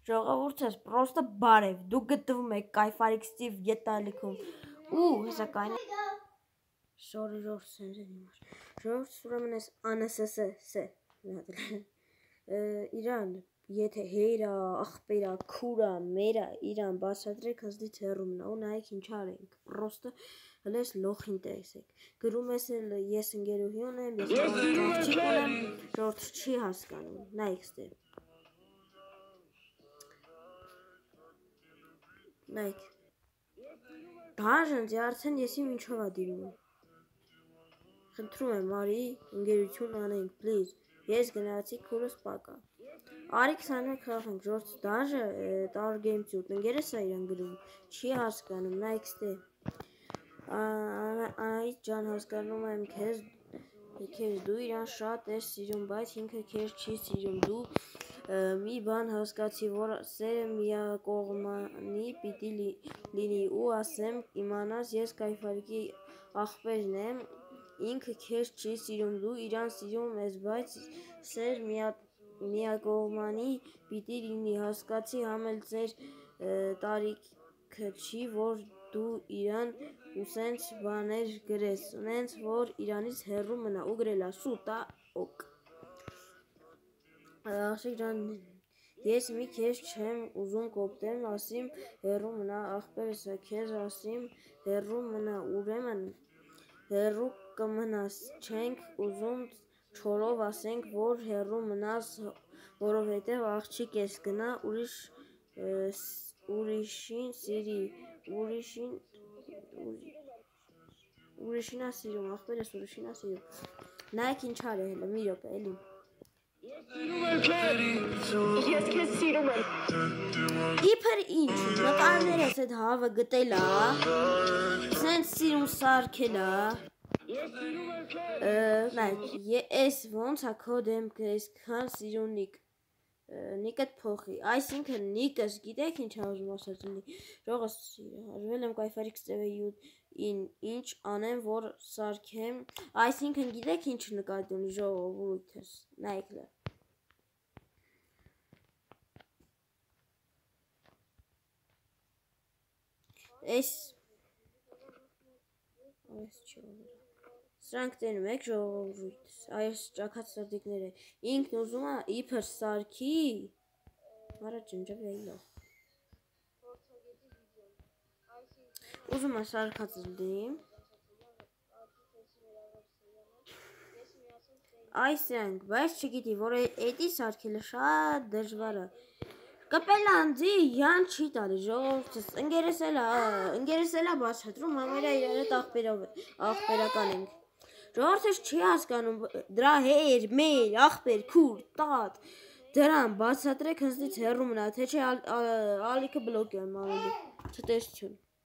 ժողովուրդս պրոստը բարև, դու գտվում եք կայֆարիքստիվ ետալիքում, ու հեսակայն Sorry, ժողովուրդ ուրեմն ես ANSS Իրան, եթե հերա, աղբերա, քուրա, մերա, իրան բացատրեք հզդից հեռու մնա ու նայեք ինչ արենք, պրոստը հլես լոխին տեսեք, գրում ես էլ ես ընկերուհի ունեմ, ես աղջիկ ունեմ, ժողովուրդ չի հասկանում, նայեք ստեղ Նայեք Դաժնձի արդեն եսի մինչով ադիրում Խնդրում եմ արի ընկերություն անենք, please Ես գնացի քուրս պակա Արի 21 խաղանք, ժողովուրդ դաժը տար գեյմցյուտ, ընկերս է իրան գրում, չի հասկանում, նայեք ստեղ Անահիտ ջան հասկանում եմ քեզ դու իրան շատ ես սիրում, բայց ինքը քեզ չի սիրում, դու մի բան հասկացի, որ սերը միակողմանի պիտի լինի ու ասեմ իմանաս ես կայֆարիքի աղբերն եմ, ինքը քեզ չի սիրում, դու իրան սիրում ես, բայց սեր միակողմանի պիտի լինի, հասկացի համ էլ ձեր տարիքը չի, որ դու իրան ու սենց բաներ գրես, նենց որ իրանից հեռու մնա ու գրելա սուտա օկ Աղջիկ ջան ես մի քեզ չեմ ուզում կոպտեմ, ասիմ հեռու մնա, աղբերս քեզ ասիմ հեռու մնա, ուրեմն հեռու կմնաս, չենք ուզում չորով ասենք, որ հեռու մնաս, որովհետև աղջիկ ես գնա ուրիշին սիրի, ուրիշինա սիրում, աղբերս ուրիշինա սիրում, նայեք ինչ արի հելը, մի րոպե, էլի Ես քեզ սիրում եմ Իբր ինչ, նկարներ ես էդ հավը գտելա, սենց սիրում սարքելա Նայք, ես ոնց է քո դեմքը այսքան սիրունիկ Նիկըտ փոխի, այսինքն նիկս գիտեք ինչ ուզում ասած ունի Ժողս հաշվել եմ կայֆարիք ստևեյուտ ինչ անեմ որ սարքեմ Այսինքն գիտեք ինչ նկատի ունի ժողովուրդս Նայեք լավ Այս Սրանք տենում եք ժողովուրդս Այս ճակած սրդիկները Ինքն ուզում է իբր սարքի Արա ջնջավ եյլող Ուզում է սարքած լդիմ Այսենք, բայց չգիտի, որ էդի սարքելը շատ դժվար է Կպելանդի յան չի տալի ժողովուրդս ընկերս էլա բացատրում համերա իրար հետ աղբերական ենք Ժողովուրդս չի հասկանում դրա հեր, մեր, աղբեր, քուր, տատ դրան բացատրեք հզդից հեռու մնա թե չէ ալիքը բլոկ եմ անելու Չտեսություն